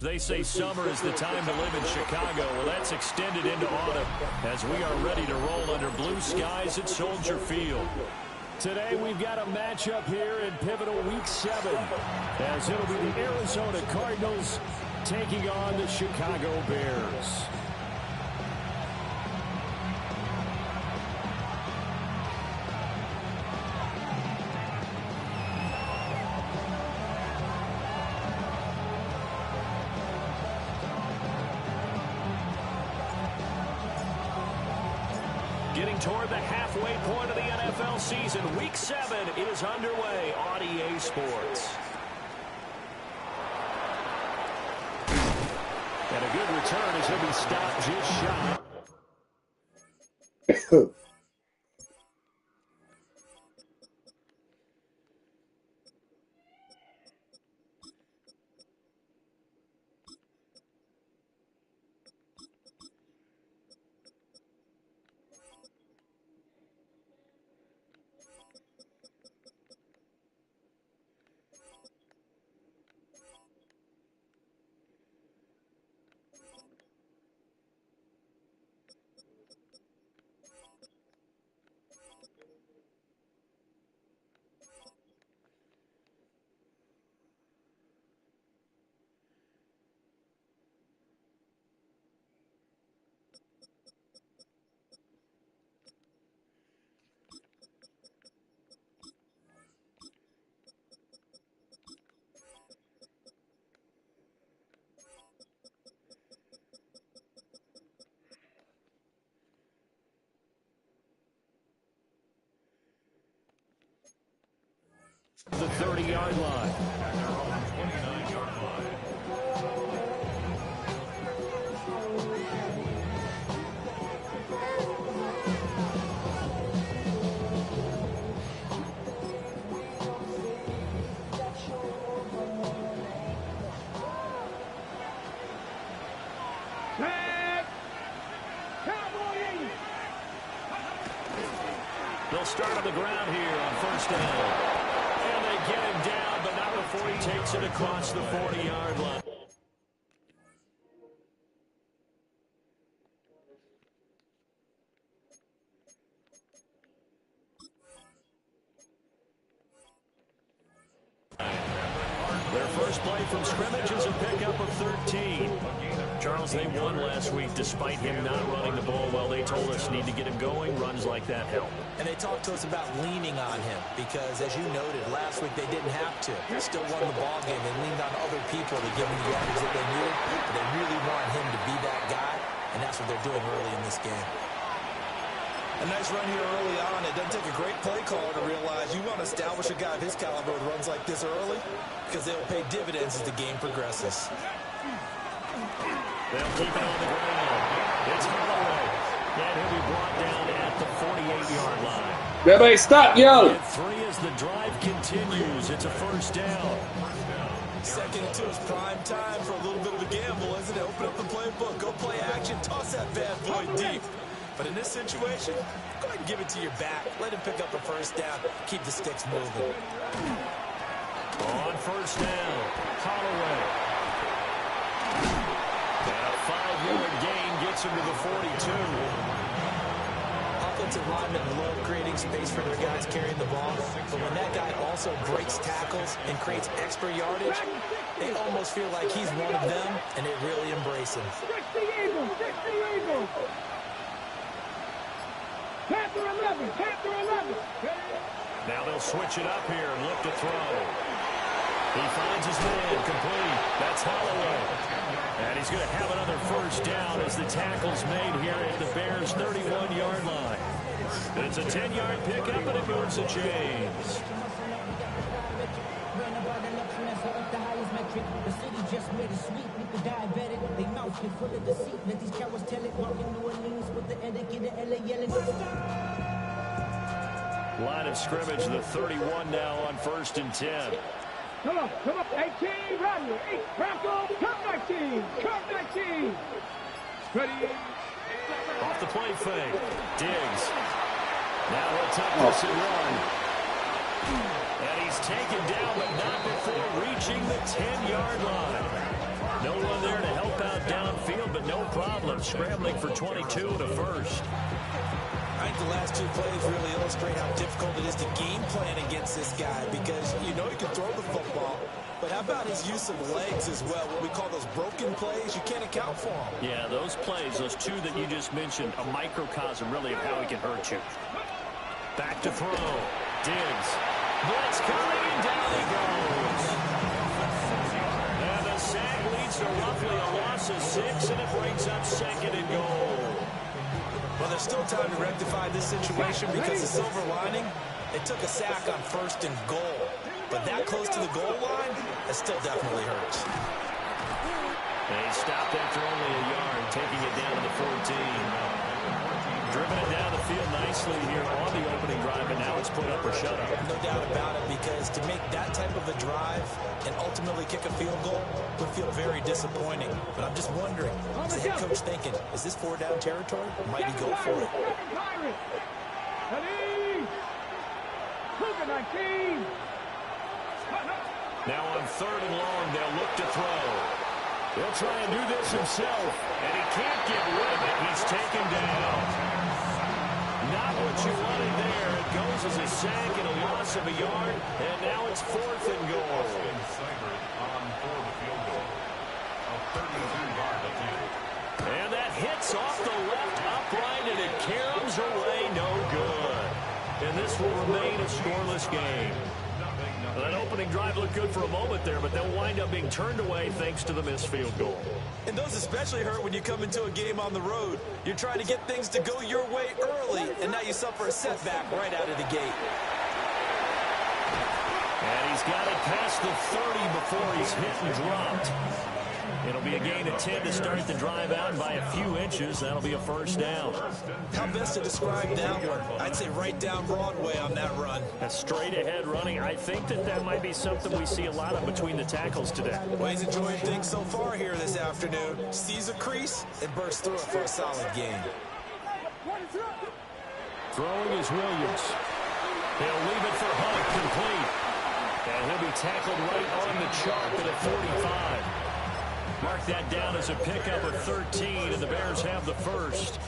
They say summer is the time to live in Chicago. Well, that's extended into autumn as we are ready to roll under blue skies at Soldier Field. Today we've got a matchup here in pivotal Week 7 as it'll be the Arizona Cardinals taking on the Chicago Bears. Getting toward the halfway point of the NFL season, Week 7 is underway on EA Sports. And a good return as he'll be stopped just shy. The 30-yard line. They'll start on the ground here on first down. Get him down, but not before he takes it across the 40-yard line. Their first play from scrimmage is a pickup of 13. Charles, they won last week despite him not running the ball well. They told us need to get him going. Runs like that help. And they talked to us about leaning on him because, as you noted, last week they didn't have to. They still won the ball game. They leaned on other people to give them the yardage that they needed. But they really want him to be that guy, and that's what they're doing early in this game. A nice run here early on. It doesn't take a great play caller to realize you want to establish a guy of his caliber who runs like this early because they'll pay dividends as the game progresses. They'll keep it on the ground. It's Holloway. And he'll be brought down at the 48-yard line. Everybody stop, yo! At 3 as the drive continues. It's a first down. Second and 2 is prime time for a little bit of a gamble, isn't it? Open up the playbook, go play action, toss that bad boy deep. But in this situation, go ahead and give it to your back. Let him pick up a first down. Keep the sticks moving. On first down, Holloway. And a 5-yard gain gets him to the 42. Offensive linemen love creating space for their guys carrying the ball. But when that guy also breaks tackles and creates extra yardage, they almost feel like he's one of them, and they really embrace him. Now they'll switch it up here and look to throw. He finds his man complete. That's Holloway. And he's going to have another first down as the tackle's made here at the Bears' 31-yard line. It's a 10-yard pickup, and it moves the chains. The city just made it sweet with the diabetic. They mouth get full of deceit. Let these cowards tell it. Walking New Orleans with the etiquette of LA yelling. Line of scrimmage, the 31 now on 1st and 10. Come on. 18, Rodney. 8, Bronco, come 19. Come 19. Ready. Off the play fake. Diggs. Now he'll tuck this and run. And he's taken down, but not before reaching the 10-yard line. No one out downfield, but no problem. Scrambling for 22 and a first. I think the last two plays really illustrate how difficult it is to game plan against this guy, because you know he can throw the football, but how about his use of legs as well? What we call those broken plays, you can't account for them. Yeah, those plays, those two that you just mentioned, a microcosm really of how he can hurt you. Back to throw. Diggs. Blitz coming, and down he goes. And the sack leads to roughly a loss of 6, and it brings up 2nd and goal. Well, there's still time to rectify this situation, because the silver lining, they took a sack on 1st and goal. But that close to the goal line, it still definitely hurts. They stopped after only a yard, taking it down to the 14. Driven it down the field nicely here on the opening drive, and now it's put up or shut up. No doubt about it, because to make that type of a drive and ultimately kick a field goal would feel very disappointing. But I'm just wondering, is the head coach thinking, is this 4-down territory? Might he go for it? Now on 3rd and long, they'll look to throw. He'll try and do this himself, and he can't get rid of it. He's taken down. Not what you wanted there. It goes as a sack and a loss of a yard, and now it's 4th and goal. And that hits off the left upright, and it caroms away, no good. And this will remain a scoreless game. That opening drive looked good for a moment there, but they'll wind up being turned away thanks to the missed field goal. And those especially hurt when you come into a game on the road. You're trying to get things to go your way early, and now you suffer a setback right out of the gate. And he's got it past the 30 before he's hit and dropped. It'll be a gain of 10 to start the drive out, and by a few inches, that'll be a 1st down. How best to describe that one? I'd say right down Broadway on that run. A straight-ahead running. I think that might be something we see a lot of between the tackles today. Well, he's enjoying things so far here this afternoon. Sees a crease and bursts through it for a solid gain. Throwing is Williams. He'll leave it for Hunt, complete. And he'll be tackled right on the chalk at a 45. Mark that down as a pickup of 13, and the Bears have the first.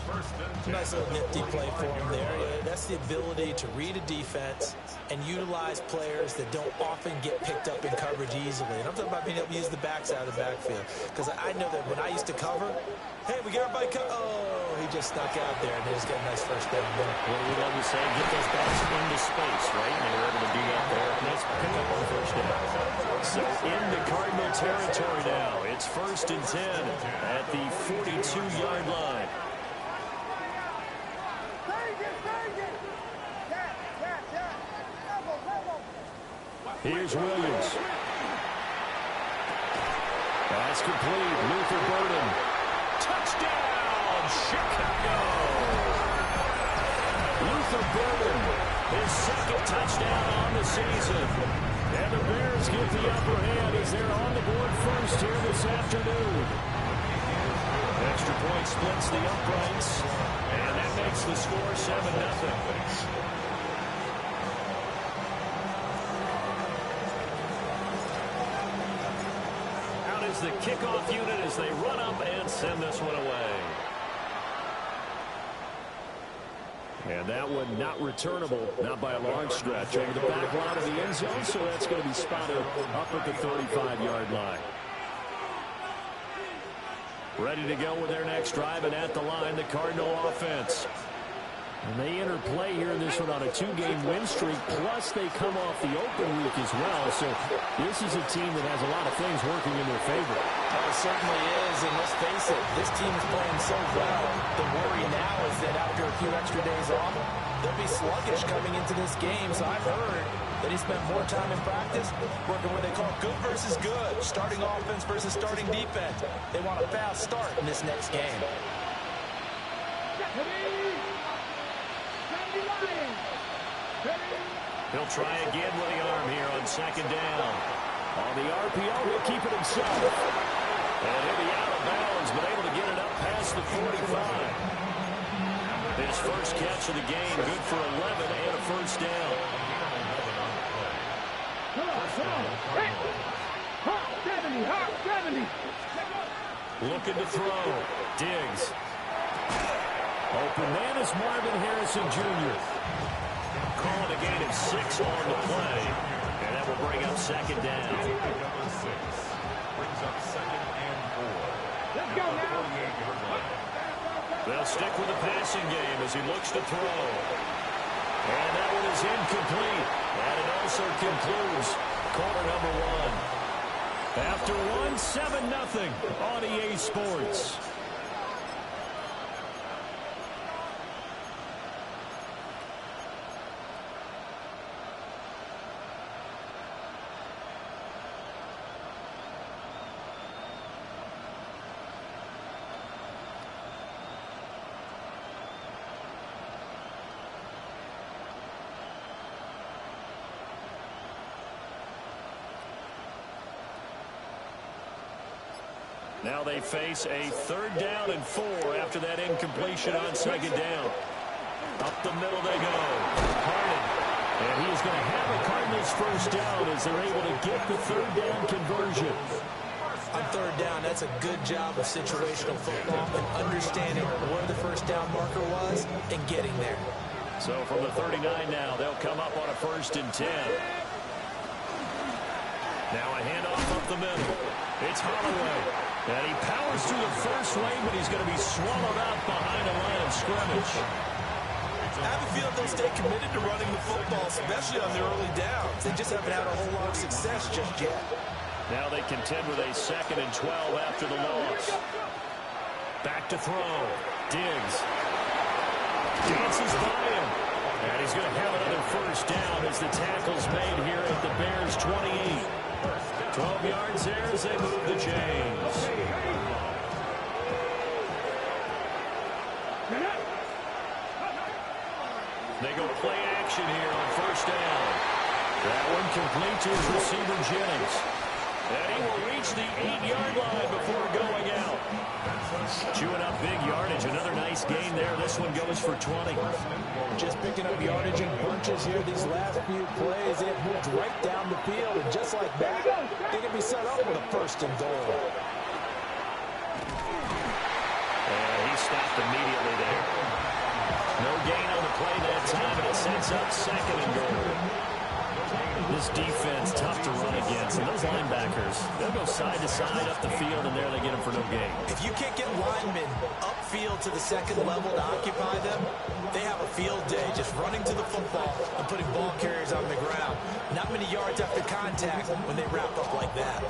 Nice little nifty play for him there. That's the ability to read a defense and utilize players that don't often get picked up in coverage easily. And I'm talking about being able to use the backs out of the backfield. Because I know that when I used to cover, hey, we get everybody cut. Oh, he just snuck out there, and they just got a nice 1st down. What do we love to say? Get those backs into space, right? And they were able to do that there. Nice pickup on 1st down. So into Cardinal territory now. It's 1st and 10 at the 42-yard line. Here's Williams. Pass complete. Luther Burden. Touchdown, Chicago! Luther Burden, his 2nd touchdown on the season. And the Bears get the upper hand as they're on the board first here this afternoon. Extra point splits the uprights, and that makes the score 7-0. The kickoff unit as they run up and send this one away. And that one not returnable, not by a long stretch, over the back line of the end zone, so that's going to be spotted up at the 35-yard line. Ready to go with their next drive, and at the line, the Cardinal offense. And they enter play here in this one on a 2-game win streak, plus they come off the open week as well. So this is a team that has a lot of things working in their favor. Oh, it certainly is, and let's face it, this team is playing so well. The worry now is that after a few extra days off, they'll be sluggish coming into this game. So I've heard that he spent more time in practice working what they call good versus good, starting offense versus starting defense. They want a fast start in this next game. He'll try again with the arm here on 2nd down. On the RPO, he'll keep it himself. And he'll be out of bounds, but able to get it up past the 45. His first catch of the game, good for 11 and a 1st down. Looking to throw. Diggs. Open man is Marvin Harrison Jr. Calling a gain of 6 on the play. And that will bring up second down. Brings up 2nd and 4. Let's go now. They'll stick with the passing game as he looks to throw. And that one is incomplete. And it also concludes quarter number 1. After 1, 7-0 on EA Sports. Now they face a 3rd down and 4 after that incompletion on 2nd down. Up the middle they go. Harden. And he is going to have a Cardinals first down as they're able to get the 3rd down conversion. On 3rd down, that's a good job of situational football and understanding where the first down marker was and getting there. So from the 39 now, they'll come up on a 1st and 10. Now a handoff up the middle. It's Holloway. And he powers through the first lane, but he's going to be swallowed up behind the line of scrimmage. I have a feeling they'll stay committed to running the football, especially on the early downs. They just haven't had a whole lot of success just yet. Now they contend with a 2nd and 12 after the loss. Back to throw. Diggs. Dances by him. And he's going to have another first down as the tackle's made here at the Bears' 28. 12 yards there as they move the chains. They go play action here on 1st down. That one complete to his receiver, Jennings. And he will reach the 8-yard line before going out. Chewing up big yardage. Another nice gain there. This one goes for 20. Just picking up yardage in bunches here these last few plays. They have moved right down the field, and just like that, they can be set up with a 1st and goal. And he stopped immediately there. No gain on the play that time, and it sets up 2nd and goal. This defense, tough to run against. And those linebackers, they'll go side to side up the field, and there they get them for no gain. If you can't get linemen upfield to the 2nd level to occupy them, they have a field day just running to the football and putting ball carriers on the ground. Not many yards after contact when they wrap up like that.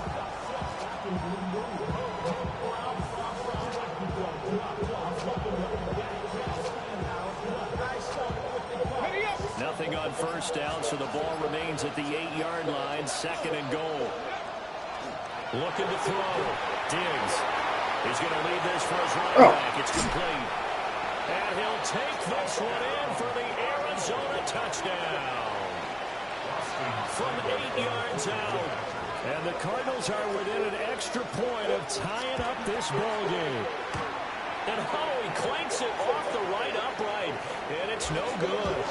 Nothing on 1st down, so the ball remains at the 8-yard line, 2nd and goal. Looking to throw. Diggs. He's going to lead this for his running back. It's complete. And he'll take this one in for the Arizona touchdown. From 8 yards out. And the Cardinals are within an extra point of tying up this ball game. And Holloway clanks it off the right upright. And it's no good.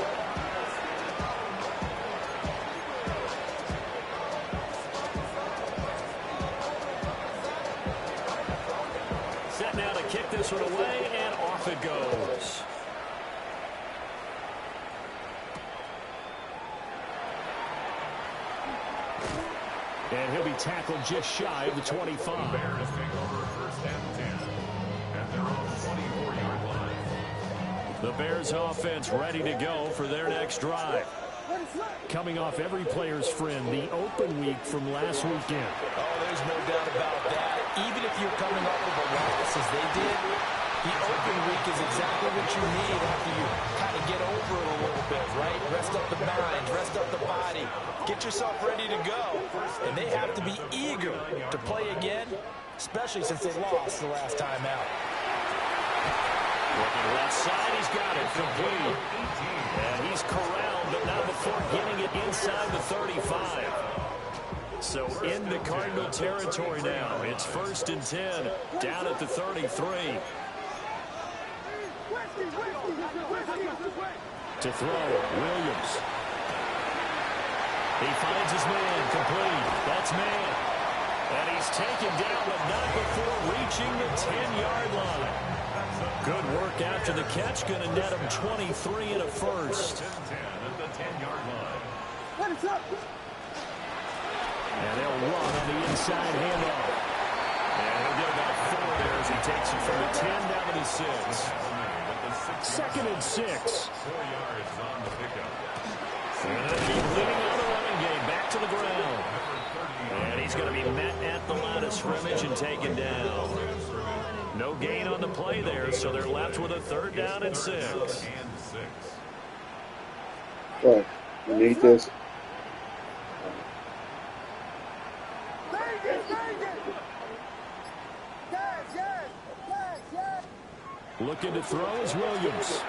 Set now to kick this one away, and off it goes. And he'll be tackled just shy of the 25. The Bears take over 1st and 10 at their own 24-yard line. The Bears offense ready to go for their next drive. Coming off every player's friend, the open week from last weekend. Oh, there's no doubt about that. Even if you're coming up with a loss as they did, the open week is exactly what you need after you kind of get over it a little bit, right? Rest up the mind, rest up the body, get yourself ready to go. And they have to be eager to play again, especially since they lost the last time out. Looking left side, he's got it complete. And he's corralled, but not before getting it inside the 35. So into Cardinal territory now. It's 1st and 10, down at the 33. To throw, Williams. He finds his man, complete. That's man. And he's taken down, but not before reaching the 10-yard line. Good work after the catch. Going to net him 23 and a first. 10-10 at the 10-yard line. And they'll run on the inside handoff. And he'll get about 4 there as he takes it from the 10 down to the 6. Second and 6. 4 yards on the pickup. And they keep leading on the running game. Back to the ground. And he's going to be met at the line of scrimmage and taken down. No gain on the play there, so they're left with a 3rd down and 6. Right. You need this. Looking to throw is Williams.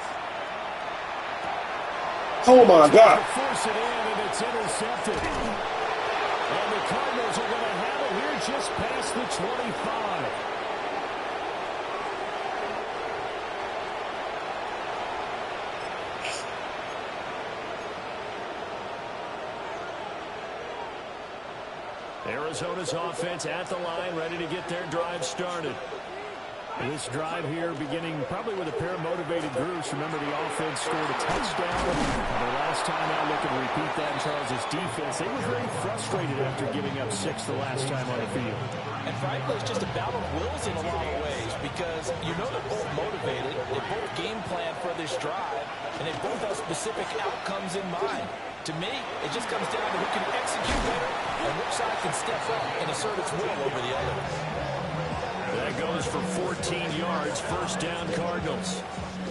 Oh my God. Force it in, and it's intercepted. And the Cardinals are going to have it here just past the 25. Arizona's offense at the line, ready to get their drive started. This drive here beginning probably with a pair of motivated groups. Remember, the offense scored a touchdown. The last time out, looking to repeat that in Charles' defense. They were very frustrated after giving up 6 the last time on the field. And frankly, it's just a battle of wills in a lot of ways because you know they're both motivated. They both game plan for this drive, and they both have specific outcomes in mind. To me, it just comes down to who can execute better and which side can step up and assert its will over the other. That goes for 14 yards, 1st down Cardinals.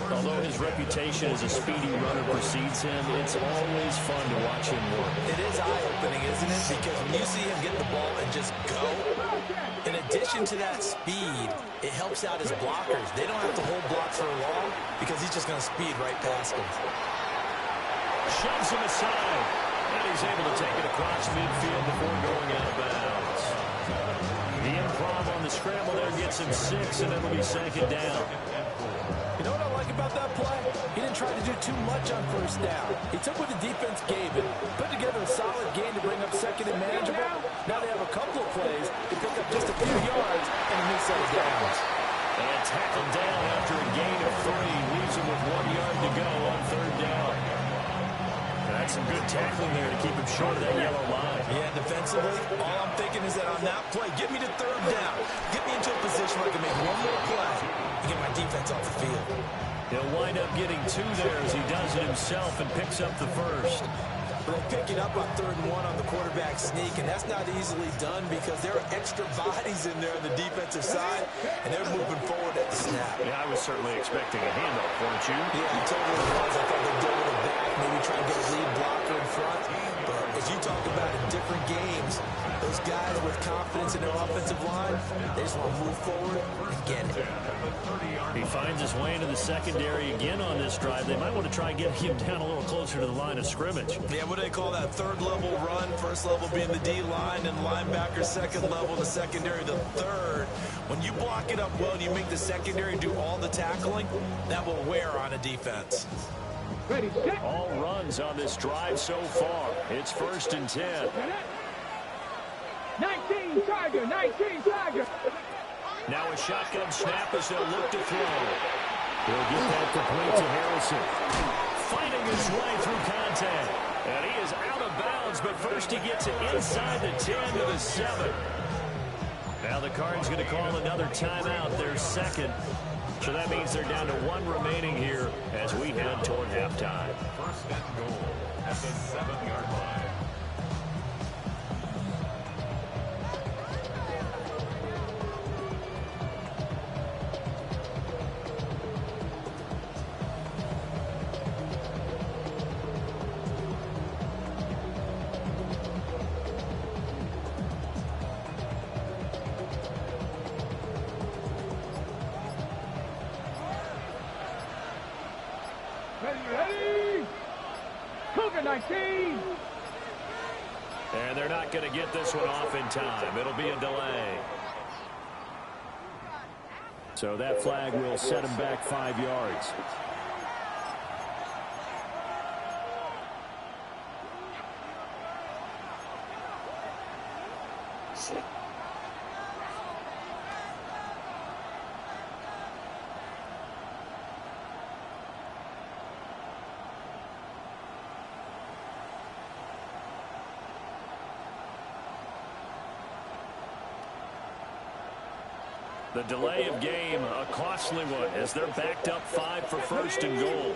Although his reputation as a speedy runner precedes him, it's always fun to watch him work. It is eye-opening, isn't it? Because when you see him get the ball and just go, in addition to that speed, it helps out his blockers. They don't have to hold blocks for long because he's just going to speed right past them. Shoves him aside, and he's able to take it across midfield before going out of bounds. The improv on the scramble there gets him 6, and it'll be 2nd down. You know what I like about that play? He didn't try to do too much on 1st down. He took what the defense gave him, put together a solid game to bring up 2nd and manageable. Now they have a couple of plays to pick up just a few yards and a new set of downs. And tackled down after a gain of 3, leaves him with 1 yard to go on 3rd down. That's some good tackling there to keep him short of that yellow line. Yeah, defensively, all I'm thinking is that on that play, get me to 3rd down. Get me into a position where I can make one more play and get my defense off the field. He'll wind up getting 2 there as he does it himself and picks up the 1st. They pick it up on 3rd and 1 on the quarterback sneak, and that's not easily done because there are extra bodies in there on the defensive side, and they're moving forward at the snap. Yeah, I was certainly expecting a handoff, weren't you? Yeah, you totally was. I thought they'd go with a back, maybe try and get a lead blocker in front. But as you talk about in different games, those guys with confidence in their offensive line, they just want to move forward and get it. He finds his way into the secondary again on this drive. They might want to try and get him down a little closer to the line of scrimmage. Yeah, what do they call that? 3rd level run. 1st level being the D-line and linebacker. 2nd level, the secondary, the 3rd. When you block it up well and you make the secondary do all the tackling, that will wear on a defense. Ready, set. All runs on this drive so far. It's 1st and 10. 19 Tiger, 19 Tiger. Now a shotgun snap as they'll look to throw. He'll get that complete to Harrison. Fighting his way through contact. And he is out of bounds, but first he gets it inside the 10 to the 7. Now the Cards going to call another timeout, their 2nd. So that means they're down to 1 remaining here as we head toward halftime. 1st and goal at the 7-yard line. Ready. Cougar 19. And they're not going to get this one off in time. It'll be a delay. So that flag will set him back 5 yards. The delay of game, a costly one, as they're backed up 5 for first and goal.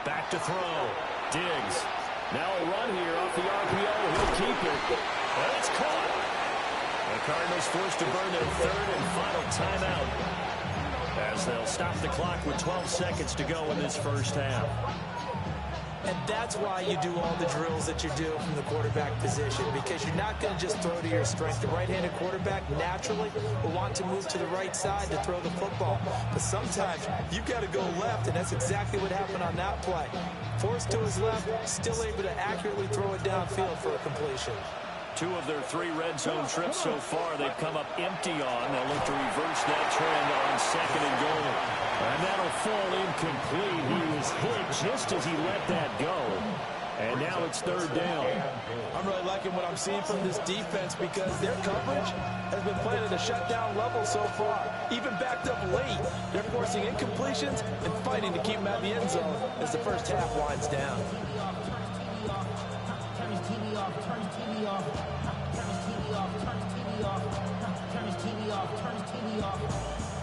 Back to throw. Diggs. Now a run here off the RPO. He'll keep it. And it's caught. The Cardinals forced to burn their third and final timeout, as they'll stop the clock with 12 seconds to go in this first half. And that's why you do all the drills that you do from the quarterback position, because you're not going to just throw to your strength. The right-handed quarterback naturally will want to move to the right side to throw the football. But sometimes you've got to go left, and that's exactly what happened on that play. Forced to his left, still able to accurately throw it downfield for a completion. 2 of their 3 red zone trips so far, they've come up empty on. They'll look to reverse that trend on second and goal. And that'll fall incomplete. He was hit just as he let that go. And now it's third down. I'm really liking what I'm seeing from this defense, because their coverage has been playing at a shutdown level so far. Even backed up late, they're forcing incompletions and fighting to keep them out of the end zone as the first half winds down.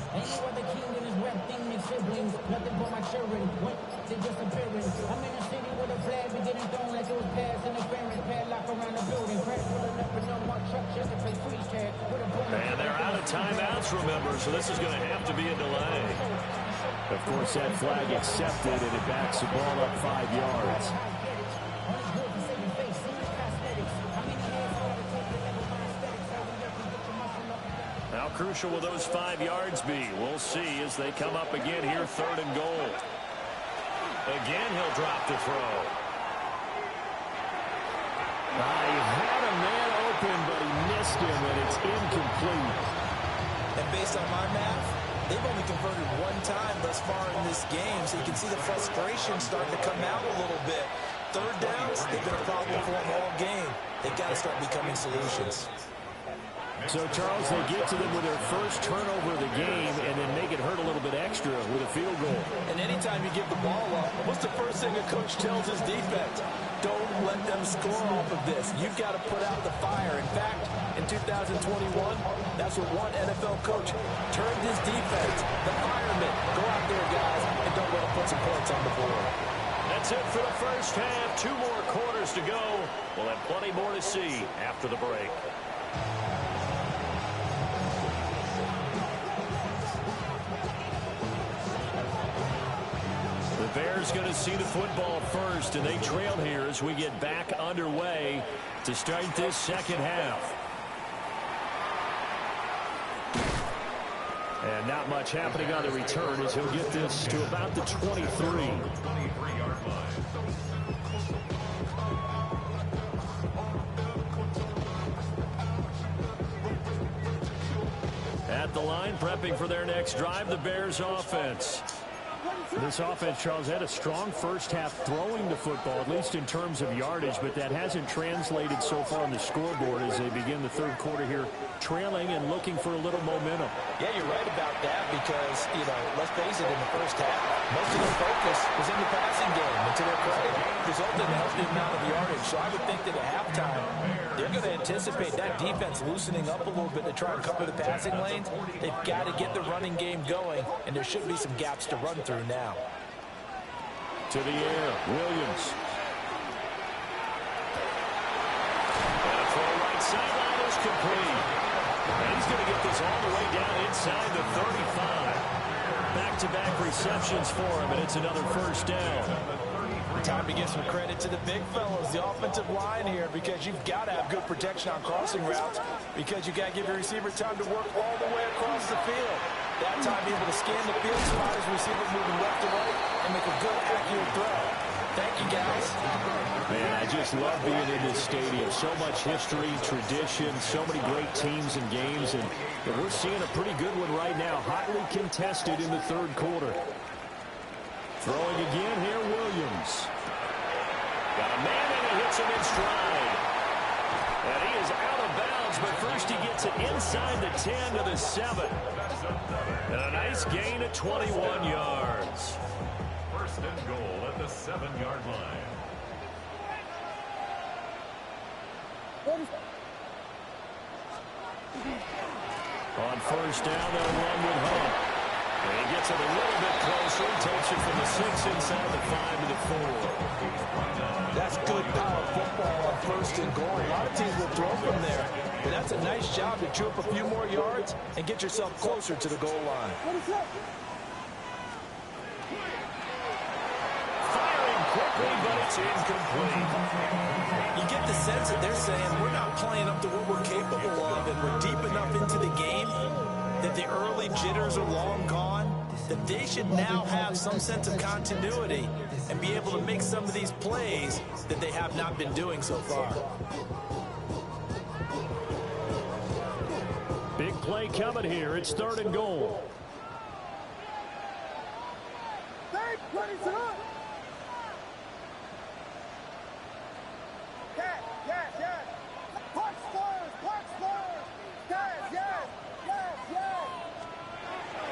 Ain't no other king in this rap thing than siblings. Nothing but my children. What? They disappearing. I'm in a city with a flag beginning thrown like it was pass interference. Padlock around the building. Crash pulling up and no one truck just to play freeze tag with a bullet. And they're out of timeouts, remember, so this is going to have to be a delay. Of course, that flag accepted, and it backs the ball up 5 yards. How crucial will those 5 yards be? We'll see as they come up again here, third and goal. Again, he'll drop the throw. He had a man open, but he missed him, and it's incomplete. And based on my math, they've only converted 1 time thus far in this game, so you can see the frustration starting to come out a little bit. Third downs, they've been a problem for them all game. They've got to start becoming solutions. So, Charles, they get to them with their first turnover of the game and then make it hurt a little bit extra with a field goal. And anytime you give the ball up, what's the first thing a coach tells his defense? Don't let them score off of this. You've got to put out the fire. In fact, in 2021, that's what one NFL coach turned his defense, the firemen. Go out there, guys, and don't let them put some points on the board. That's it for the first half. 2 more quarters to go. We'll have plenty more to see after the break. The Bears going to see the football first, and they trail here as we get back underway to start this second half. And not much happening on the return as he'll get this to about the 23. 23-yard line. At the line, prepping for their next drive, the Bears offense. This offense, Charles, had a strong first half throwing the football, at least in terms of yardage, but that hasn't translated so far on the scoreboard as they begin the third quarter here, trailing and looking for a little momentum. Yeah, you're right about that because, let's face it, in the first half, most of their focus was in the passing game. And to their credit, resulted in a healthy amount of yardage. So I would think that at halftime, they're going to anticipate that defense loosening up a little bit to try and cover the passing lanes. They've got to get the running game going, and there should be some gaps to run through now. To the air, Williams. And a throw right sideline is complete. And he's going to get this all the way down inside the 35. Back-to-back receptions for him, and it's another first down. Time to give some credit to the big fellas, the offensive line here, because you've got to have good protection on crossing routes, because you got to give your receiver time to work all the way across the field. That time, be able to scan the field, spot his receiver moving left to right, and make a good, accurate throw. Thank you, guys. Man, I just love being in this stadium. So much history, tradition, so many great teams and games, and we're seeing a pretty good one right now, hotly contested in the third quarter. Throwing again here, Williams. Got a man, and he hits him in stride. And he is out of bounds, but first he gets it inside the 10 to the 7. And a nice gain at 21 yards. First and goal at the 7-yard line. On first down, they'll run with Hunt. And he gets it a little bit closer, takes it from the 6 inside the 5 to the 4. That's good power football on first and goal. A lot of teams will throw from there, but that's a nice job to chew up a few more yards and get yourself closer to the goal line. Firing quickly, but it's incomplete. You get the sense that they're saying we're not playing up to what we're capable of, and we're deep enough into the game that the early jitters are long gone, that they should now have some sense of continuity and be able to make some of these plays that they have not been doing so far. Big play coming here. It's 3rd and goal.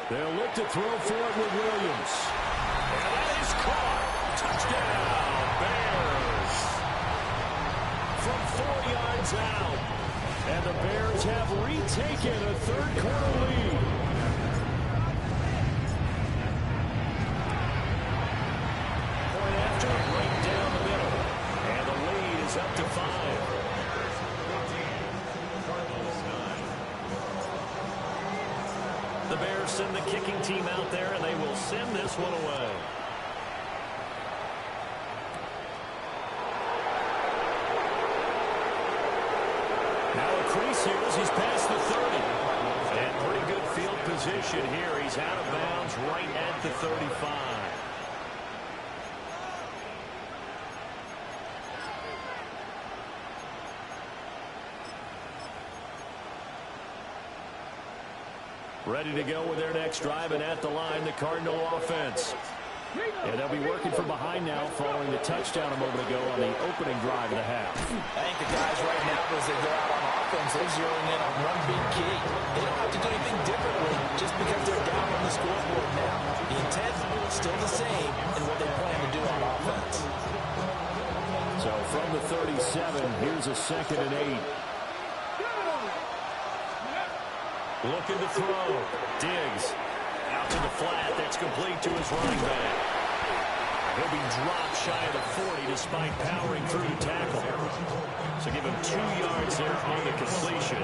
They'll look to throw for it with Williams. And that is caught. Touchdown, Bears. From 4 yards out. And the Bears have retaken a 3rd-quarter lead. Point after, right down the middle. And the lead is up to 5. The Bears send the kicking team out there, and they will send this one away. Now a crease here as he's past the 30. And pretty good field position here. He's out of bounds right at the 35. Ready to go with their next drive, and at the line, the Cardinal offense. And they'll be working from behind now following the touchdown a moment ago on the opening drive of the half. I think the guys right now, as they go out on offense, they're zeroing in on one big key. They don't have to do anything differently just because they're down on the scoreboard now. The intent is still the same in what they plan to do on offense. So from the 37, here's a 2nd and 8. Looking to throw. Diggs out to the flat. That's complete to his running back. He'll be dropped shy of the 40 despite powering through the tackle. So give him 2 yards there on the completion.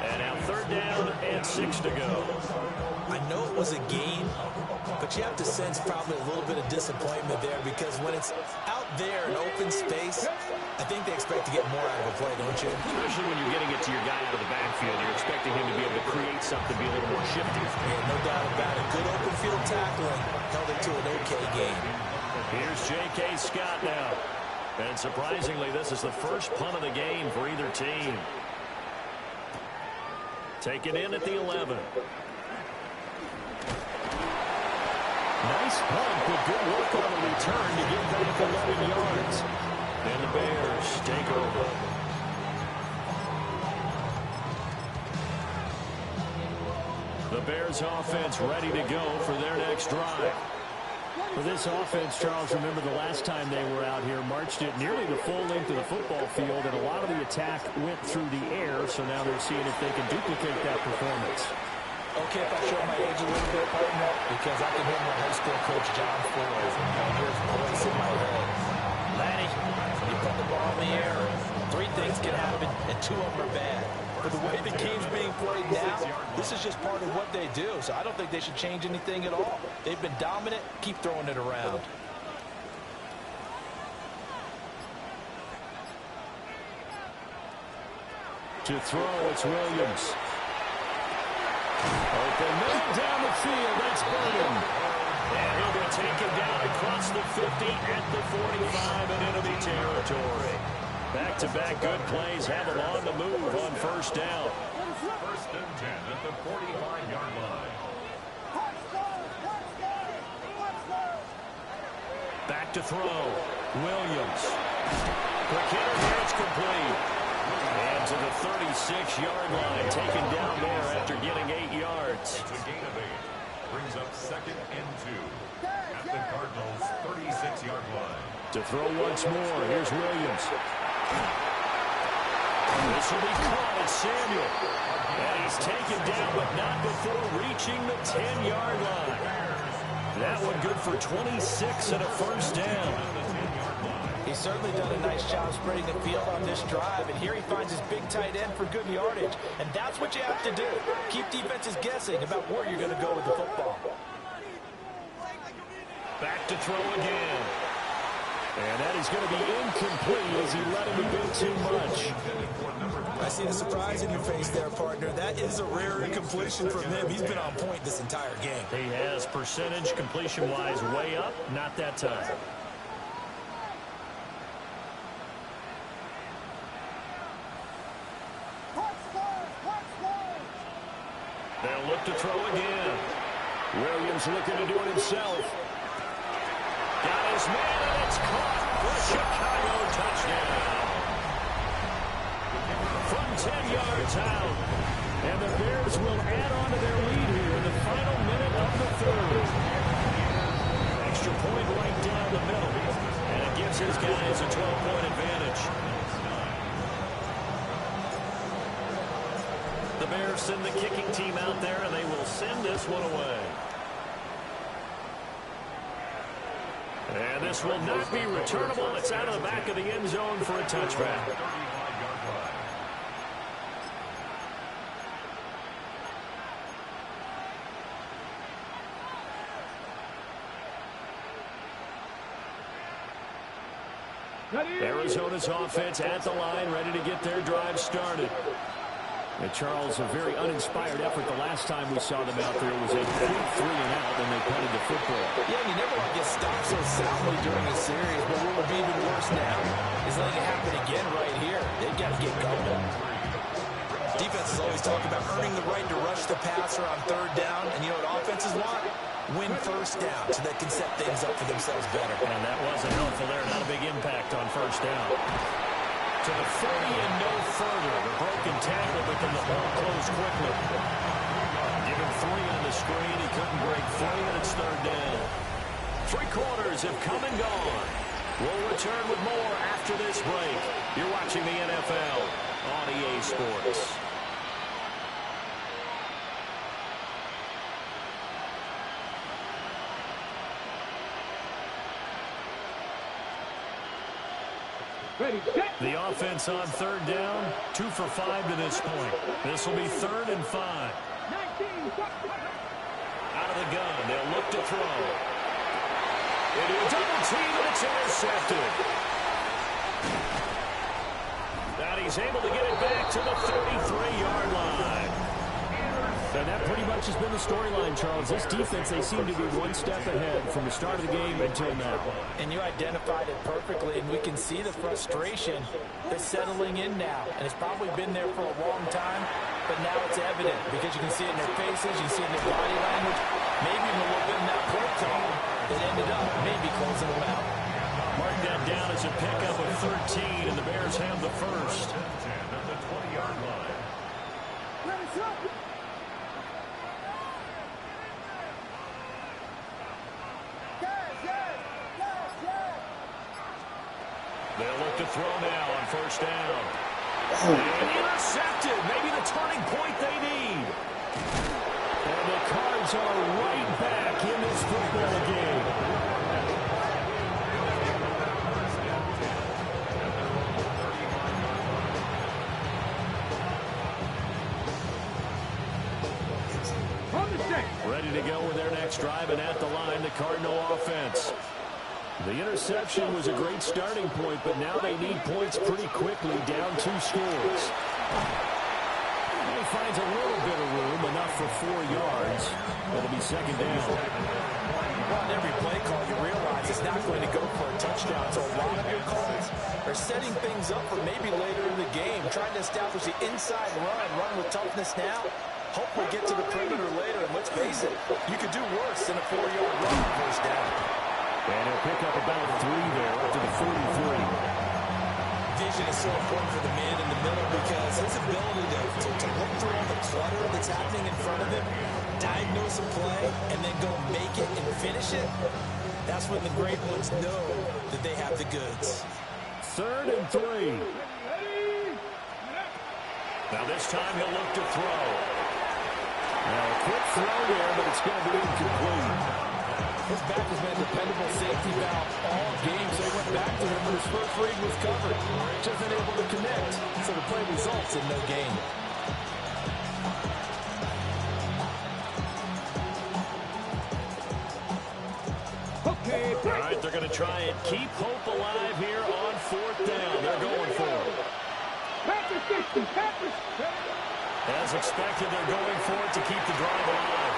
And now 3rd down and 6 to go. I know it was a game, but you have to sense probably a little bit of disappointment there because when it's out there in open space, I think they expect to get more out of a play, don't you? Especially when you're getting it to your guy out of the backfield. You're expecting him to be able to create something, be a little more shifty. Yeah, no doubt about it. Good open field tackling held it to an okay game. Here's J.K. Scott now. And surprisingly, this is the first punt of the game for either team. Taken in at the 11. Nice punt, but good work on the return to get back 11 yards. And the Bears take over. The Bears offense ready to go for their next drive. For this offense, Charles, remember the last time they were out here, marched it nearly the full length of the football field, and a lot of the attack went through the air, so now they're seeing if they can duplicate that performance. Okay, if I show my age a little bit, partner, because I can hear my high school coach, John Flores, and I hear his voice in my head. Lanny, you put the ball in the air, 3 things can happen, and 2 of them are bad. For the way the game's being played now, this is just part of what they do, so I don't think they should change anything at all. They've been dominant. Keep throwing it around. To throw, it's Williams. Open middle down the field. That's Burden. And he'll be taken down across the 50 at the 45 and enemy territory. Back-to-back good plays have them on the move on first down. 1st and 10 at the 45-yard line. Back to throw. Williams. Quick hitter here. It's complete. And to the 36-yard line. Taken down there after getting 8 yards. It's a gain of 8. Brings up 2nd and 2 at the Cardinals' 36-yard line. To throw once more. Here's Williams. This will be caught at Samuel. And he He's taken down, but not before reaching the 10-yard line. That one good for 26 and a first down. He's certainly done a nice job spreading the field on this drive, and here he finds his big tight end for good yardage. And that's what you have to do. Keep defenses guessing about where you're going to go with the football. Back to throw again. And that is going to be incomplete as he let him a bit too much. I see the surprise in your face there, partner. That is a rare incompletion from him. He's been on point this entire game. He has percentage completion-wise way up, not that time. They'll look to throw again. Williams looking to do it himself. Got his man, and it's caught for a Chicago touchdown. From 10 yards out. And the Bears will add on to their lead here in the final minute of the third. Extra point right down the middle. And it gives his guys a 12-point advantage. The Bears send the kicking team out there, and they will send this one away. And this will not be returnable. It's out of the back of the end zone for a touchback. Arizona's offense at the line, ready to get their drive started. And Charles, a very uninspired effort the last time we saw them out there was a quick 3-and-out when they punted the football. Yeah, you never want to get stopped so soundly during a series, but what would be even worse now is letting it happen again right here. They've got to get going. Defenses always talk about earning the right to rush the passer on third down, and you know what offenses want? Win first down so they can set things up for themselves better. And that wasn't helpful there. Not a big impact on first down. To the 40 and no further. The broken tackle, but then the ball closed quickly. Give him 3 on the screen. He couldn't break free, and it's third down. 3 quarters have come and gone. We'll return with more after this break. You're watching the NFL on EA Sports. The offense on third down, 2 for 5 to this point. This will be 3rd and 5. Out of the gun, they'll look to throw. Into a double team, and it's intercepted. Now he's able to get it back to the 33-yard line. And that pretty much has been the storyline, Charles. This defense, they seem to be one step ahead from the start of the game until now. And you identified it perfectly, and we can see the frustration that's settling in now. And it's probably been there for a long time, but now it's evident because you can see it in their faces, you see it in their body language, maybe even a little bit in that play call that ended up maybe closing them out. Mark that down as a pickup of 13, and the Bears have the first. At the 20-yard line. They'll look to throw now on first down. And intercepted. Maybe the turning point they need. And the Cards are right back in this football game. Ready to go with their next drive, and at the line, the Cardinal offense. The interception was a great starting point, but now they need points pretty quickly, down 2 scores. He finds a little bit of room, enough for 4 yards. It'll be second down. Well, on every play call, you realize it's not going to go for a touchdown, so a lot of your calls are setting things up for maybe later in the game, trying to establish the inside run with toughness now. Hopefully get to the perimeter later, and let's face it, you could do worse than a 4-yard run on first down. And he'll pick up about 3 there up to the 43. Vision is so important for the man in the middle because his ability to look through all the clutter that's happening in front of him, diagnose a play, and then go make it and finish it, that's when the great ones know that they have the goods. 3rd and 3. Now this time he'll look to throw. Now a quick throw there, but it's going to be incomplete. His back has been a dependable safety valve all game, so he went back to him when his first read was covered. Just unable to connect, so the play results in no gain. Okay, All right, they're going to try and keep hope alive here on 4th down. They're going for it. Packers 60, Packers. As expected, they're going for it to keep the drive alive.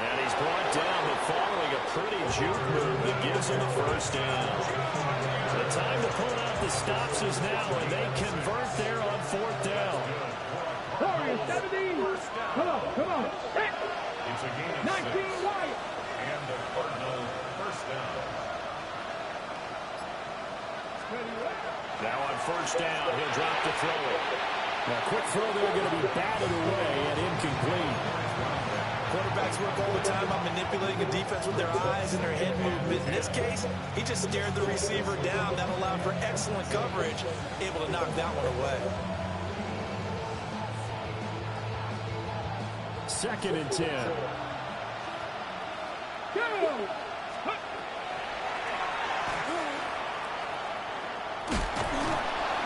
And he's brought down, but following a pretty juke move that gives him the first down. The time to pull out the stops is now, and they convert there on 4th down. Warriors 17. Come on. It's a gain of 19 6. Wyatt. And the Cardinal first down. Now on 1st down, he'll drop to throw it. Now quick throw there, going to be batted away and incomplete. Quarterbacks work all the time on manipulating a defense with their eyes and their head movement. In this case, he just stared the receiver down. That allowed for excellent coverage, able to knock that one away. 2nd and 10. Go.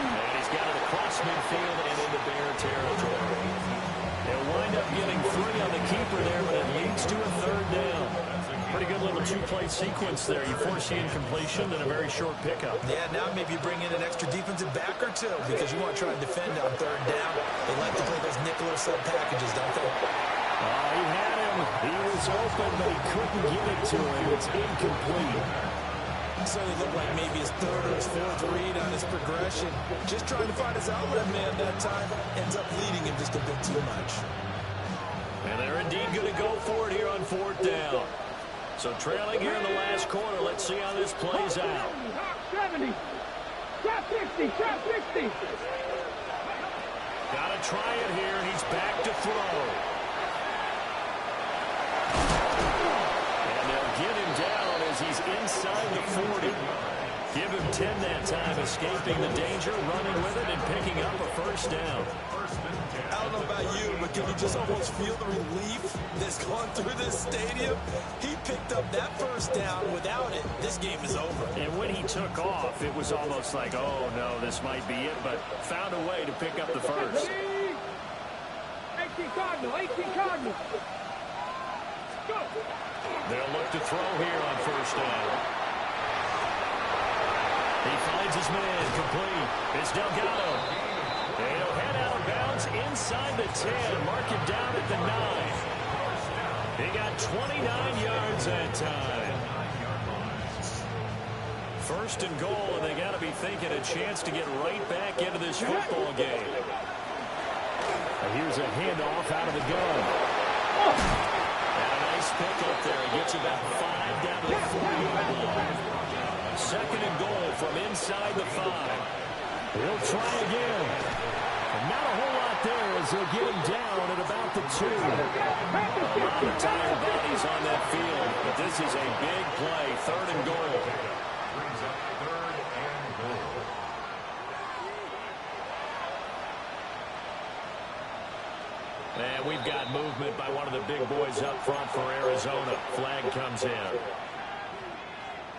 And he's got it across midfield and into Bear territory. They'll wind up getting 3 on the keeper there, but it leads to a 3rd down. Pretty good little 2-play sequence there. You force the incompletion and a very short pickup. Yeah, now maybe you bring in an extra defensive back or two because you want to try and defend on 3rd down. They like to play those nickel or sub packages, don't they? He had him. He was open, but he couldn't get it to him. It's incomplete. So it looked like maybe his 3rd or his 4th read on his progression. Just trying to find his outlet man that time. Ends up leading him just a bit too much. And they're indeed going to go for it here on 4th down. So trailing here in the last quarter. Let's see how this plays out. 70. Trap 60. Got to try it here, and he's back to throw. And they'll get him down as he's inside the 40. Give him 10 that time, escaping the danger, running with it, and picking up a 1st down. I don't know about you, but can you just almost feel the relief that's gone through this stadium? He picked up that 1st down. Without it, this game is over. And when he took off, it was almost like, oh, no, this might be it, but found a way to pick up the 1st. 18 Cardinal. Go. They'll look to throw here on 1st down. He finds his man, complete. It's Delgado. And he'll head out of bounds inside the 10. Mark him down at the 9. He got 29 yards that time. 1st and goal, and they got to be thinking a chance to get right back into this football game. Here's a handoff out of the gun. And a nice pick up there. He gets about 5 down to the 40-yard line. 2nd and goal from inside the 5. He'll try again. And not a whole lot there as they'll get him down at about the 2. A lot of tired bodies on that field, but this is a big play. 3rd and goal. Brings up 3rd and goal. And we've got movement by one of the big boys up front for Arizona. Flag comes in.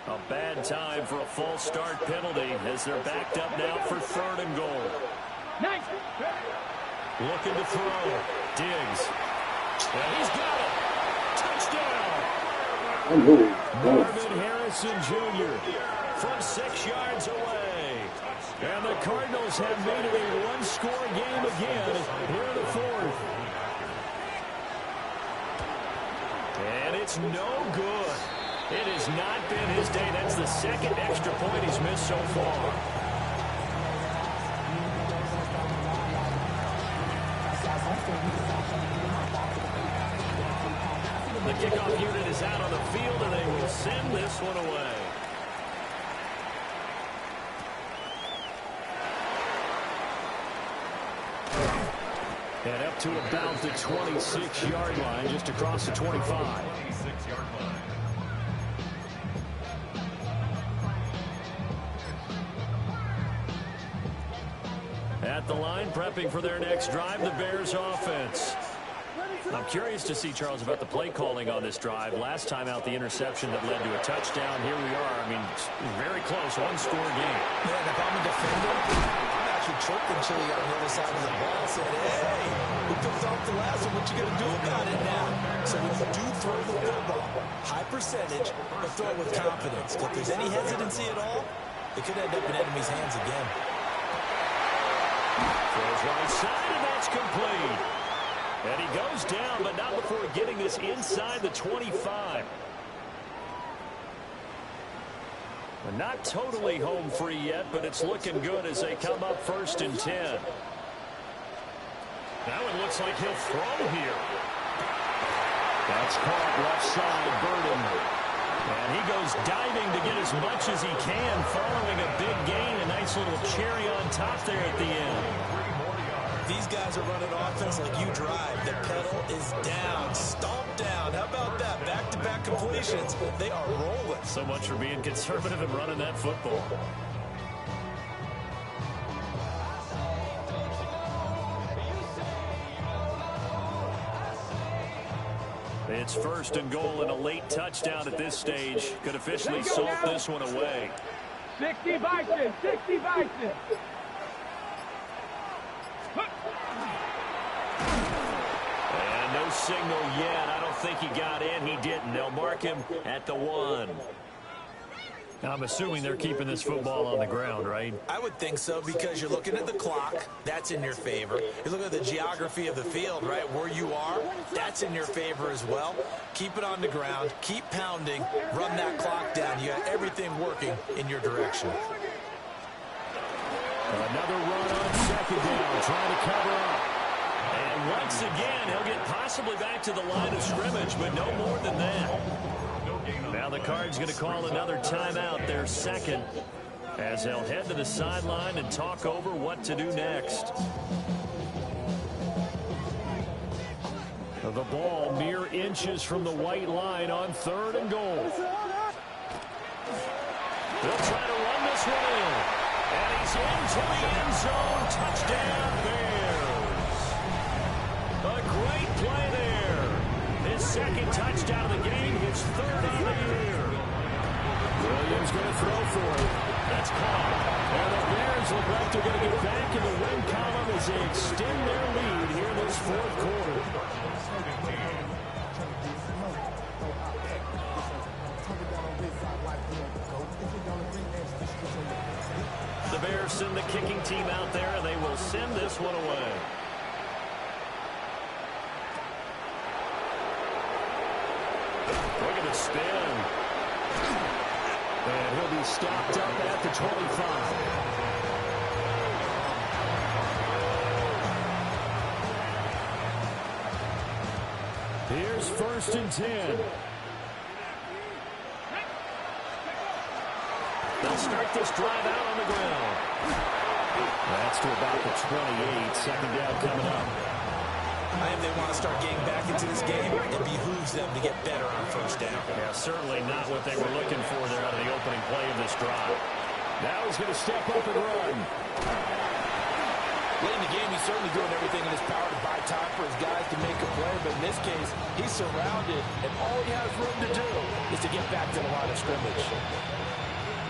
A bad time for a false start penalty as they're backed up now for 3rd and goal. Looking to throw. Diggs. And he's got it. Touchdown. Marvin Harrison Jr. from 6 yards away. And the Cardinals have made it a one-score game again here in the 4th. And it's no good. It has not been his day. That's the 2nd extra point he's missed so far. The kickoff unit is out on the field, and they will send this one away. And up to about the 26-yard line, just across the 25. 26-yard line. At the line, prepping for their next drive, the Bears offense. I'm curious to see, Charles, about the play calling on this drive. Last time out, the interception that led to a touchdown. Here we are. I mean, very close, one-score game. Man, if I'm a defender, I'm actually choking Chili on the other side of the ball, saying, hey, who picked off the last one? What you going to do about it now? So when you do throw the football, high percentage, but throw it with confidence. If there's any hesitancy at all, it could end up in enemy's hands again. Throws right side, and that's complete. And he goes down, but not before getting this inside the 25. We're not totally home free yet, but it's looking good as they come up 1st and 10. Now it looks like he'll throw here. That's caught left side, Burden. And he goes diving to get as much as he can, following a big gain. A nice little cherry on top there at the end. These guys are running offense like you drive. The pedal is down, stomped down. How about that? Back-to-back completions. They are rolling. So much for being conservative and running that football. It's 1st and goal and a late touchdown at this stage. Could officially salt this one away. 60 Bison, 60 Bison. And no signal yet. I don't think he got in. He didn't. They'll mark him at the 1. Now, I'm assuming they're keeping this football on the ground, right? I would think so, because you're looking at the clock. That's in your favor. You look at the geography of the field, right, where you are. That's in your favor as well. Keep it on the ground. Keep pounding. Run that clock down. You got everything working in your direction. Another run on 2nd down, trying to cover up. And once again, he'll get possibly back to the line of scrimmage, but no more than that. Now the Cards going to call another timeout, their 2nd, as they'll head to the sideline and talk over what to do next. The ball mere inches from the white line on 3rd and goal. They'll try to run this one in. And he's into the end zone. Touchdown, Bears. A great play there. His 2nd touchdown of the game, his 3rd on the year. Williams going to throw for it. That's caught. And the Bears look like they're going to get back in the win column as they extend their lead here in this 4th quarter. The Bears send the kicking team out there, and they will send this one away. Look at the spin. And he'll be stopped up at the 25. Here's 1st and 10. They'll start this drive out on the ground. That's to about the 28. 2nd down coming up. I think they want to start getting back into this game. It behooves them to get better on 1st down. Yeah, certainly not what they were looking for there out of the opening play of this drive. Now he's going to step up and run. Late in the game, he's certainly doing everything in his power to buy time for his guys to make a play, but in this case, he's surrounded, and all he has room to do is to get back to the line of scrimmage.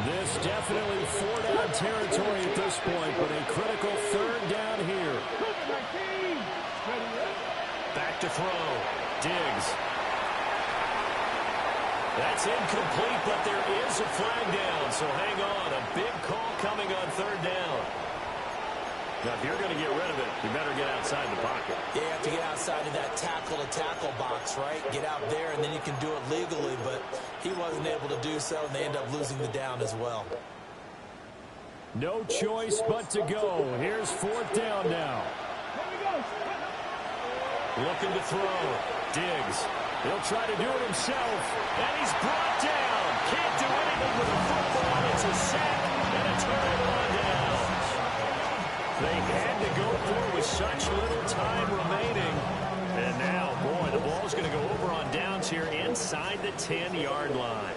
This definitely 4-down territory at this point, but a critical 3rd down here. Back to throw. Diggs. That's incomplete, but there is a flag down, so hang on. A big call coming on 3rd down. Now, if you're going to get rid of it, you better get outside the pocket. Yeah, you have to get outside of that tackle-to-tackle box, right? Get out there, and then you can do it legally, but he wasn't able to do so, and they end up losing the down as well. No choice but to go. Here's 4th down now. Looking to throw. Diggs. He'll try to do it himself, and he's brought down. Can't do anything with the football. It's a sack and a turnover on downs. They had to go for it with such little time remaining. And now, boy, the ball's going to go over on downs here inside the 10-yard line.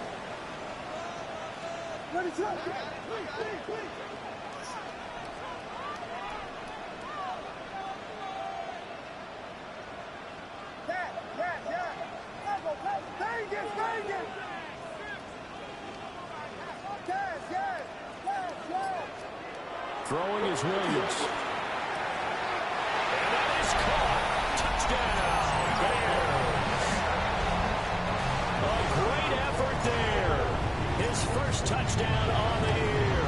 Vegas, Vegas! Yes, yes, yes, yes! Throwing is Williams. And that is caught. Touchdown, Bears. A great effort there. His first touchdown on the year.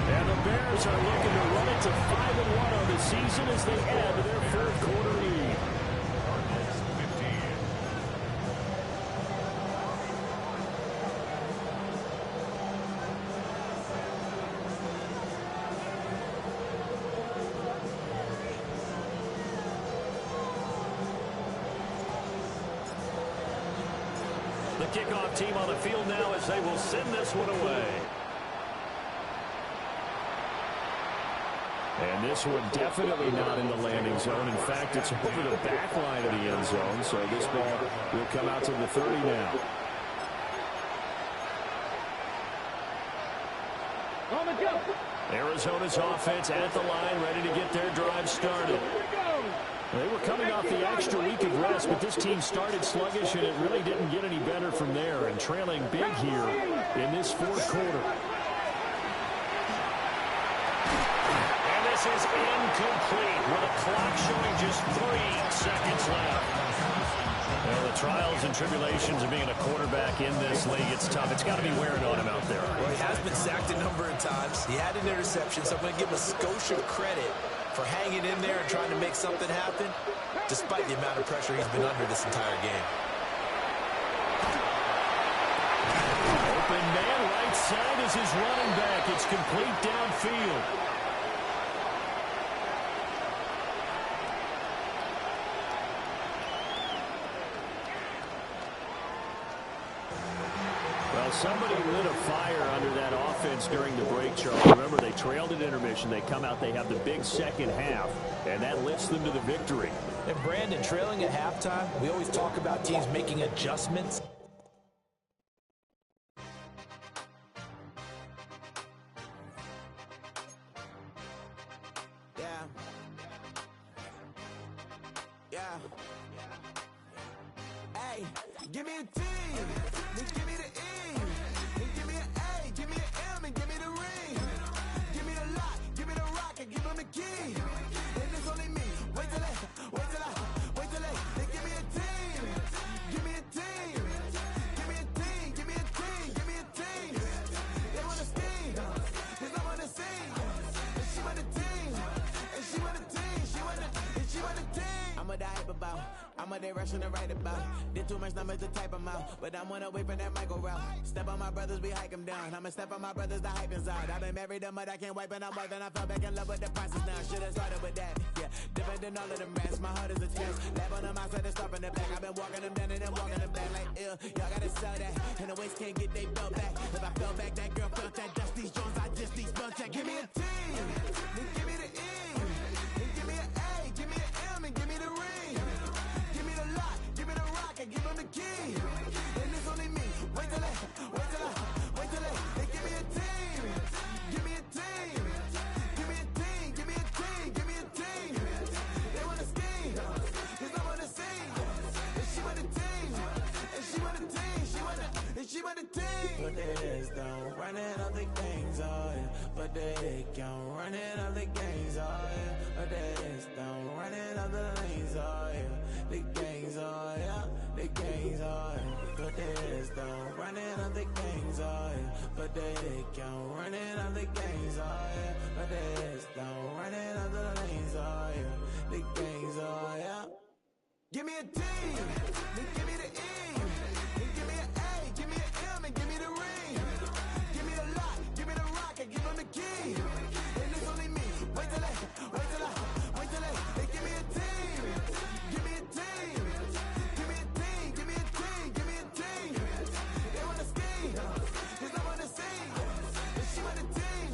And the Bears are looking to run it to 5-1 on the season as they add to their fourth quarter lead. The kickoff team on the field now as they will send this one away. And this one definitely not in the landing zone. In fact, it's over the back line of the end zone. So this ball will come out to the 30 now. On the go! Arizona's offense at the line, ready to get their drive started. They were coming off the extra week of rest, but this team started sluggish, and it really didn't get any better from there, and trailing big here in this fourth quarter. And this is incomplete with a clock showing just 3 seconds left. Well, the trials and tribulations of being a quarterback in this league, it's tough. It's got to be wearing on him out there. Well, he has been sacked a number of times. He had an interception, so I'm going to give him a Scotia credit for hanging in there and trying to make something happen, despite the amount of pressure he's been under this entire game. Open man, right side is his running back. It's complete downfield. Well, somebody lit a fire under that offense during the break, Charles. Remember, they trailed at intermission. They come out, they have the big second half, and that lifts them to the victory. And Brandon, trailing at halftime, we always talk about teams making adjustments. Hey, give me a T, then give me the E, then give me an A, give me an M, and give me the ring. Give me the lock, give me the rock, and give them the key. And it's only me. Wait till they, then give me a team. Give me a team. Give me a team, give me a team, give me a team. They want to steam, cause I'm on the scene. And she want the team, and she want the team, she want the team. I'm what I hype about. I'm what they rushing to write about. Did too much numbers to type them out, but I'm one away from that Michael route. Step on my brothers, we hike them down. I'ma step on my brothers, the hype inside. I've been married them, but I can't wipe and I'm wiping. I fell back in love with the process now. Should've started with that. Yeah, different than all of them rats. My heart is a test. Lab on them outside and stop in the back. I've been walking them down and then walking them back like ill. Y'all gotta sell that. And the waist can't get they belt back. If I fell back, that girl felt that. Dust these Jones, I just these belt check. Give me a T, then give me the E, then give me an A, give me an M, and give me the ring. Give me the lock, give me the rock, and give them the key. And it's only me. Wait till they, they give me a team. Give me a team. Give me a team, give me a team, give me a team. They want to scheme, cause I'm on the scene. And she want a team, and she want a team, she want a team. But there's don't running all the games, oh yeah. But they can't run it all the games, oh yeah. But there's don't running all the lanes, oh yeah. The gangs, oh yeah, the gangs, oh yeah. But there's don't running all the gangs, oh yeah. But they can't run it all the gangs, oh yeah. But there's don't running all the lanes, oh yeah. The gangs, oh yeah. Give me a T, then give me the E, then give me an A, give me an M, and give me the ring. Give me the lock, give me the rock, and give them the key. And it's only me. Wait till they give me a team. Give me a team. Give me a team, give me a team, give me a team. They want to scheme, cause I'm on the scene. And she want a team,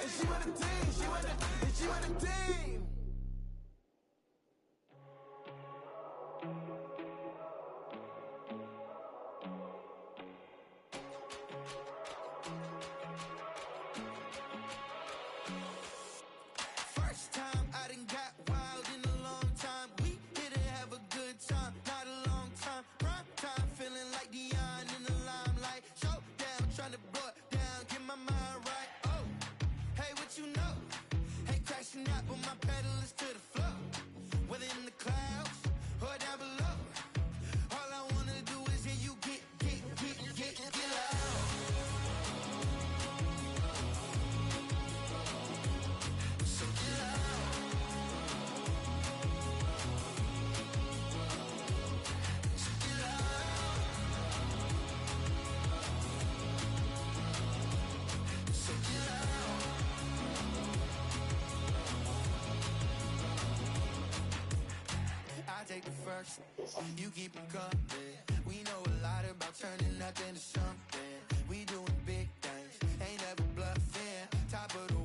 and she want a team, she want a team. take the first. You keep it coming. We know a lot about turning nothing to something. We doing big things, ain't never bluffing. Top of the